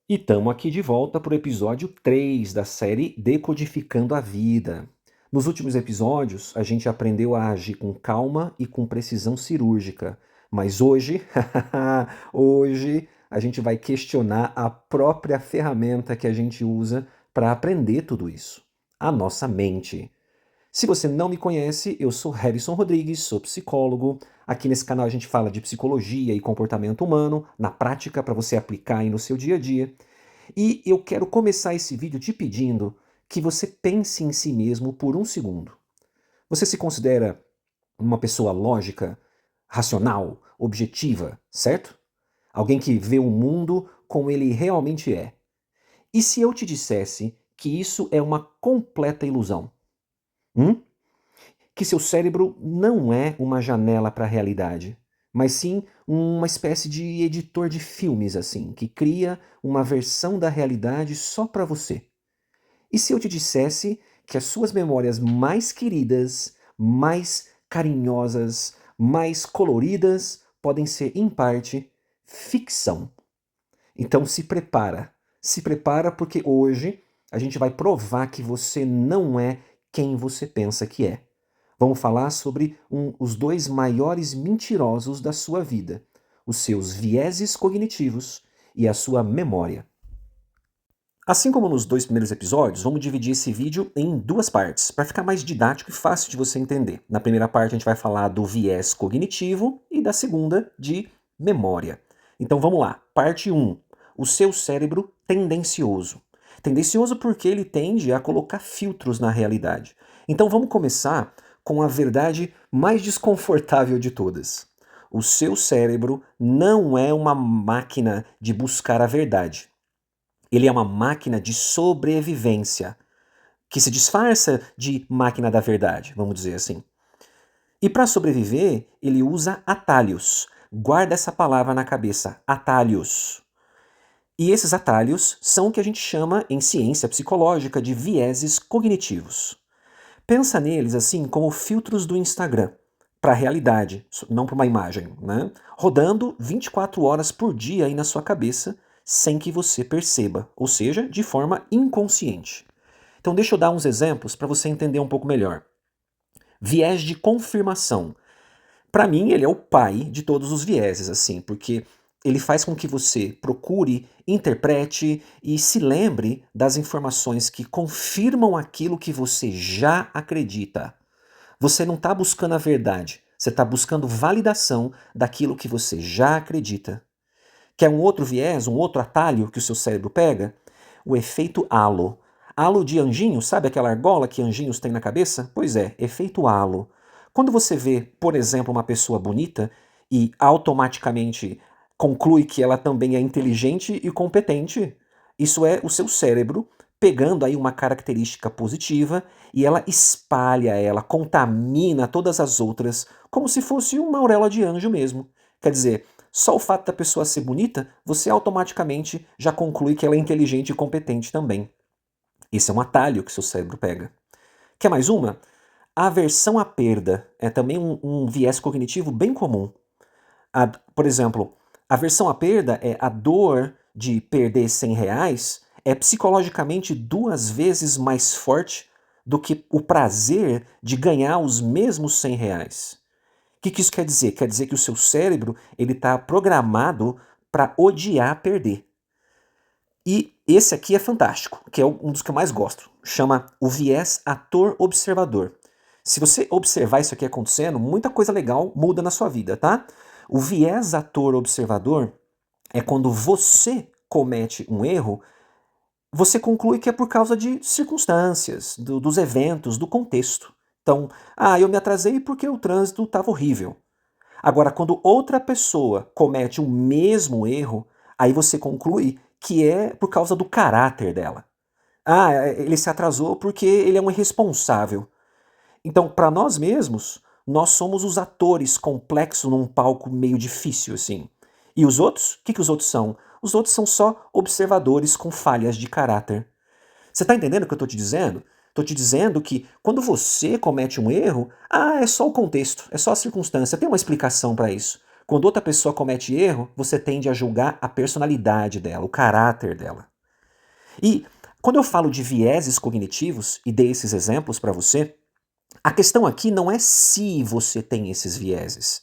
E estamos aqui de volta para o episódio 3 da série Decodificando a Vida. Nos últimos episódios, a gente aprendeu a agir com calma e com precisão cirúrgica. Mas hoje, hoje, a gente vai questionar a própria ferramenta que a gente usa para aprender tudo isso: a nossa mente. Se você não me conhece, eu sou Harrison Rodrigues, sou psicólogo. Aqui nesse canal a gente fala de psicologia e comportamento humano, na prática, para você aplicar aí no seu dia a dia. E eu quero começar esse vídeo te pedindo que você pense em si mesmo por um segundo. Você se considera uma pessoa lógica, racional, objetiva, certo? Alguém que vê o mundo como ele realmente é. E se eu te dissesse que isso é uma completa ilusão? Hum? Que seu cérebro não é uma janela para a realidade, mas sim uma espécie de editor de filmes, assim, que cria uma versão da realidade só para você. E se eu te dissesse que as suas memórias mais queridas, mais carinhosas, mais coloridas podem ser, em parte, ficção? Então se prepara porque hoje a gente vai provar que você não é quem você pensa que é. Vamos falar sobre os dois maiores mentirosos da sua vida: os seus vieses cognitivos e a sua memória. Assim como nos dois primeiros episódios, vamos dividir esse vídeo em duas partes, para ficar mais didático e fácil de você entender. Na primeira parte a gente vai falar do viés cognitivo e da segunda de memória. Então vamos lá, parte 1. O seu cérebro tendencioso. Tendencioso porque ele tende a colocar filtros na realidade. Então vamos começar com a verdade mais desconfortável de todas. O seu cérebro não é uma máquina de buscar a verdade. Ele é uma máquina de sobrevivência, que se disfarça de máquina da verdade, vamos dizer assim. E para sobreviver, ele usa atalhos. Guarda essa palavra na cabeça, atalhos. E esses atalhos são o que a gente chama, em ciência psicológica, de vieses cognitivos. Pensa neles assim como filtros do Instagram, para a realidade, não para uma imagem, né? Rodando 24 horas por dia aí na sua cabeça, sem que você perceba, ou seja, de forma inconsciente. Então deixa eu dar uns exemplos para você entender um pouco melhor. Viés de confirmação. Para mim, ele é o pai de todos os vieses, assim, porque ele faz com que você procure, interprete e se lembre das informações que confirmam aquilo que você já acredita. Você não está buscando a verdade, você está buscando validação daquilo que você já acredita. Quer um outro viés, um outro atalho que o seu cérebro pega? O efeito halo. Halo de anjinho, sabe aquela argola que anjinhos têm na cabeça? Pois é, efeito halo. Quando você vê, por exemplo, uma pessoa bonita e automaticamente conclui que ela também é inteligente e competente, isso é o seu cérebro pegando aí uma característica positiva e ela espalha ela, contamina todas as outras, como se fosse uma auréola de anjo mesmo. Quer dizer, só o fato da pessoa ser bonita, você automaticamente já conclui que ela é inteligente e competente também. Esse é um atalho que seu cérebro pega. Quer mais uma? A aversão à perda é também um viés cognitivo bem comum. Por exemplo, a aversão à perda é a dor de perder R$ 100 é psicologicamente 2 vezes mais forte do que o prazer de ganhar os mesmos R$ 100. O que isso quer dizer? Quer dizer que o seu cérebro ele está programado para odiar perder. E esse aqui é fantástico, que é um dos que eu mais gosto. Chama o viés ator-observador. Se você observar isso aqui acontecendo, muita coisa legal muda na sua vida, tá? O viés ator-observador é quando você comete um erro, você conclui que é por causa de circunstâncias, dos eventos, do contexto. Então, eu me atrasei porque o trânsito estava horrível. Agora, quando outra pessoa comete o mesmo erro, aí você conclui que é por causa do caráter dela. Ele se atrasou porque ele é um irresponsável. Então, para nós mesmos, nós somos os atores complexos num palco meio difícil, assim. E os outros? O que os outros são? Os outros são só observadores com falhas de caráter. Você está entendendo o que eu estou te dizendo? Estou te dizendo que quando você comete um erro, é só o contexto, é só a circunstância, tem uma explicação para isso. Quando outra pessoa comete erro, você tende a julgar a personalidade dela, o caráter dela. E quando eu falo de vieses cognitivos, e dei esses exemplos para você, a questão aqui não é se você tem esses vieses,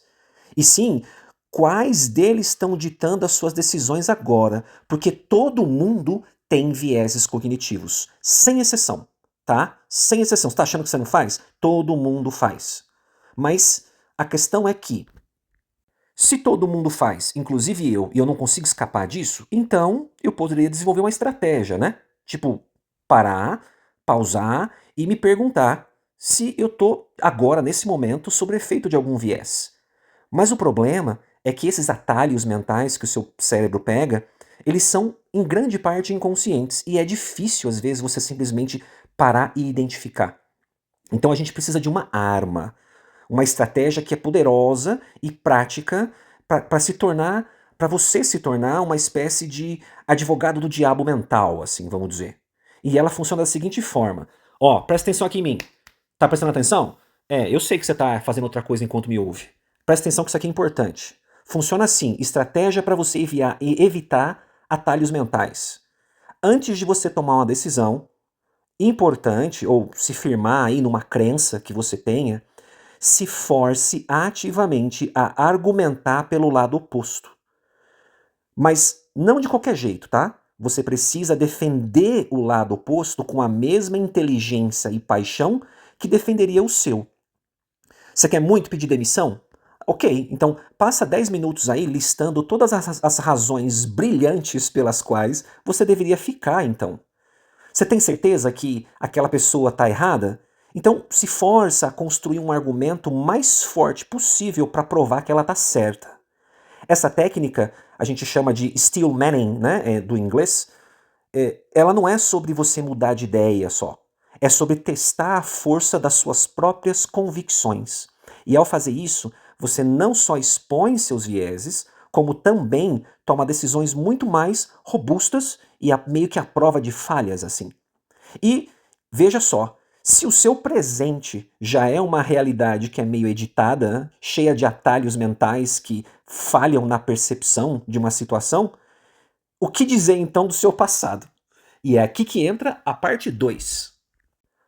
e sim quais deles estão ditando as suas decisões agora, porque todo mundo tem vieses cognitivos, sem exceção, tá? Sem exceção. Você tá achando que você não faz? Todo mundo faz. Mas a questão é que, se todo mundo faz, inclusive eu, e eu não consigo escapar disso, então eu poderia desenvolver uma estratégia, né? Tipo, parar, pausar e me perguntar se eu tô agora, nesse momento, sob efeito de algum viés. Mas o problema é que esses atalhos mentais que o seu cérebro pega, eles são em grande parte inconscientes e é difícil às vezes você simplesmente parar e identificar. Então a gente precisa de uma arma, uma estratégia que é poderosa e prática para se tornar, para você se tornar uma espécie de advogado do diabo mental, assim, vamos dizer. E ela funciona da seguinte forma: ó, presta atenção aqui em mim. Tá prestando atenção? Eu sei que você tá fazendo outra coisa enquanto me ouve. Presta atenção que isso aqui é importante. Funciona assim: estratégia para você evitar atalhos mentais. Antes de você tomar uma decisão importante ou se firmar aí numa crença que você tenha, se force ativamente a argumentar pelo lado oposto. Mas não de qualquer jeito, tá? Você precisa defender o lado oposto com a mesma inteligência e paixão que defenderia o seu. Você quer muito pedir demissão? Ok, então passa 10 minutos aí listando todas as razões brilhantes pelas quais você deveria ficar, então. Você tem certeza que aquela pessoa está errada? Então se força a construir um argumento mais forte possível para provar que ela está certa. Essa técnica a gente chama de steel manning, né, do inglês. Ela não é sobre você mudar de ideia só. É sobre testar a força das suas próprias convicções. E ao fazer isso, você não só expõe seus vieses, como também toma decisões muito mais robustas e meio que à prova de falhas, assim. E veja só, se o seu presente já é uma realidade que é meio editada, né, cheia de atalhos mentais que falham na percepção de uma situação, o que dizer então do seu passado? E é aqui que entra a parte 2.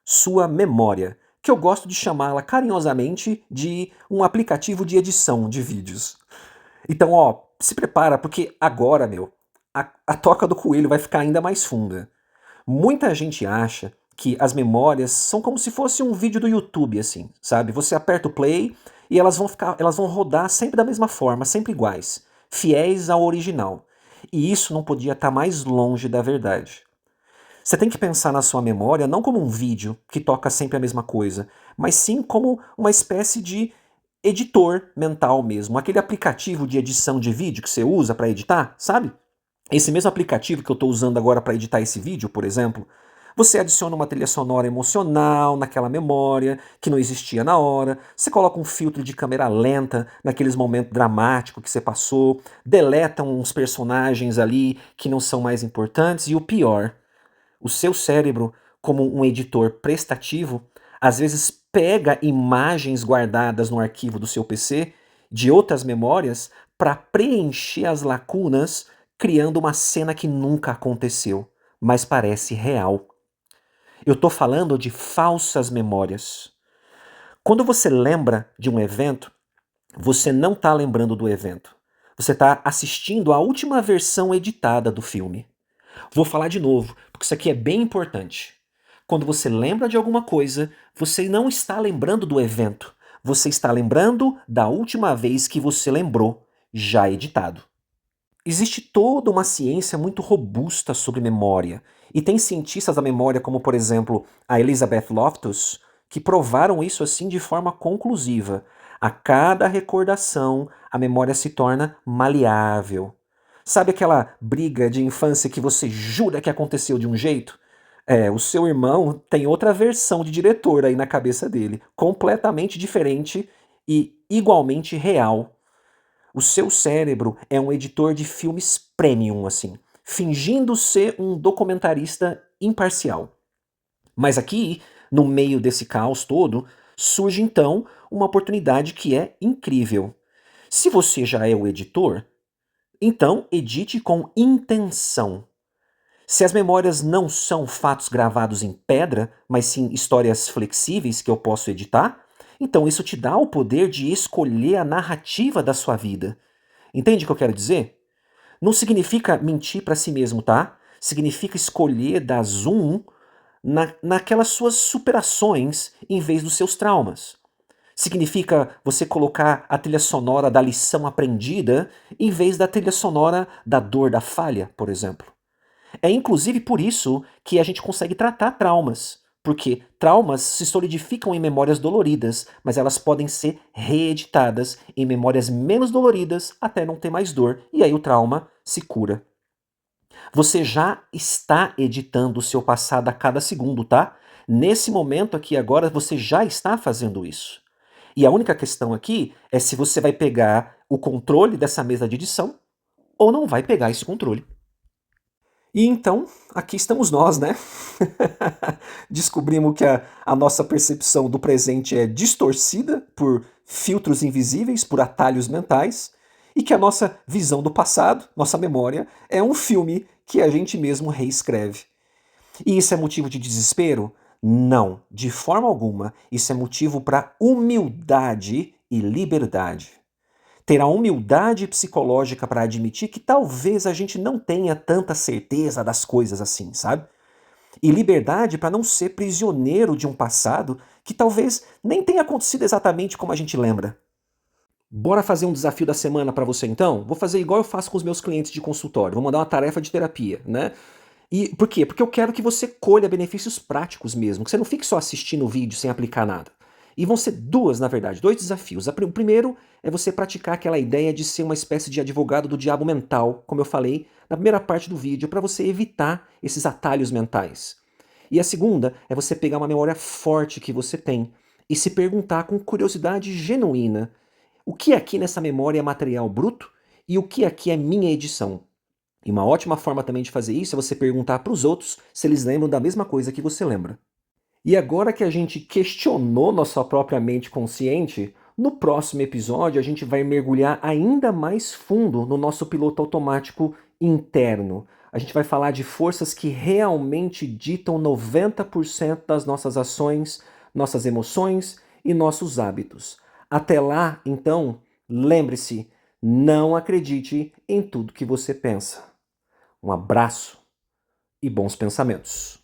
Sua memória, que eu gosto de chamá-la carinhosamente de um aplicativo de edição de vídeos. Então, ó, se prepara porque agora, meu, a toca do coelho vai ficar ainda mais funda. Muita gente acha que as memórias são como se fosse um vídeo do YouTube, assim, sabe? Você aperta o play e elas vão rodar sempre da mesma forma, sempre iguais, fiéis ao original. E isso não podia estar mais longe da verdade. Você tem que pensar na sua memória não como um vídeo que toca sempre a mesma coisa, mas sim como uma espécie de editor mental mesmo, aquele aplicativo de edição de vídeo que você usa para editar, sabe? Esse mesmo aplicativo que eu estou usando agora para editar esse vídeo, por exemplo, você adiciona uma trilha sonora emocional naquela memória que não existia na hora, você coloca um filtro de câmera lenta naqueles momentos dramáticos que você passou, deleta uns personagens ali que não são mais importantes e o pior, o seu cérebro, como um editor prestativo, às vezes pega imagens guardadas no arquivo do seu PC de outras memórias para preencher as lacunas, criando uma cena que nunca aconteceu, mas parece real. Eu estou falando de falsas memórias. Quando você lembra de um evento, você não está lembrando do evento. Você está assistindo a última versão editada do filme. Vou falar de novo, porque isso aqui é bem importante. Quando você lembra de alguma coisa, você não está lembrando do evento. Você está lembrando da última vez que você lembrou, já editado. Existe toda uma ciência muito robusta sobre memória, e tem cientistas da memória como, por exemplo, a Elizabeth Loftus, que provaram isso assim de forma conclusiva. A cada recordação, a memória se torna maleável. Sabe aquela briga de infância que você jura que aconteceu de um jeito? O seu irmão tem outra versão de diretor aí na cabeça dele, completamente diferente e igualmente real. O seu cérebro é um editor de filmes premium, assim, fingindo ser um documentarista imparcial. Mas aqui, no meio desse caos todo, surge então uma oportunidade que é incrível. Se você já é o editor, então edite com intenção. Se as memórias não são fatos gravados em pedra, mas sim histórias flexíveis que eu posso editar, então isso te dá o poder de escolher a narrativa da sua vida. Entende o que eu quero dizer? Não significa mentir para si mesmo, tá? Significa escolher dar zoom naquelas suas superações em vez dos seus traumas. Significa você colocar a trilha sonora da lição aprendida em vez da trilha sonora da dor da falha, por exemplo. É inclusive por isso que a gente consegue tratar traumas, porque traumas se solidificam em memórias doloridas, mas elas podem ser reeditadas em memórias menos doloridas até não ter mais dor, e aí o trauma se cura. Você já está editando o seu passado a cada segundo, tá? Nesse momento aqui agora você já está fazendo isso. E a única questão aqui é se você vai pegar o controle dessa mesa de edição ou não vai pegar esse controle. E então, aqui estamos nós, né? Descobrimos que a nossa percepção do presente é distorcida por filtros invisíveis, por atalhos mentais, e que a nossa visão do passado, nossa memória, é um filme que a gente mesmo reescreve. E isso é motivo de desespero? Não, de forma alguma. Isso é motivo para humildade e liberdade. Ter a humildade psicológica para admitir que talvez a gente não tenha tanta certeza das coisas assim, sabe? E liberdade para não ser prisioneiro de um passado que talvez nem tenha acontecido exatamente como a gente lembra. Bora fazer um desafio da semana para você então? Vou fazer igual eu faço com os meus clientes de consultório. Vou mandar uma tarefa de terapia, né? E por quê? Porque eu quero que você colha benefícios práticos mesmo, que você não fique só assistindo o vídeo sem aplicar nada. E vão ser duas, na verdade, dois desafios. O primeiro é você praticar aquela ideia de ser uma espécie de advogado do diabo mental, como eu falei na primeira parte do vídeo, para você evitar esses atalhos mentais. E a segunda é você pegar uma memória forte que você tem e se perguntar com curiosidade genuína: o que aqui nessa memória é material bruto e o que aqui é minha edição? E uma ótima forma também de fazer isso é você perguntar para os outros se eles lembram da mesma coisa que você lembra. E agora que a gente questionou nossa própria mente consciente, no próximo episódio a gente vai mergulhar ainda mais fundo no nosso piloto automático interno. A gente vai falar de forças que realmente ditam 90% das nossas ações, nossas emoções e nossos hábitos. Até lá, então, lembre-se, não acredite em tudo que você pensa. Um abraço e bons pensamentos.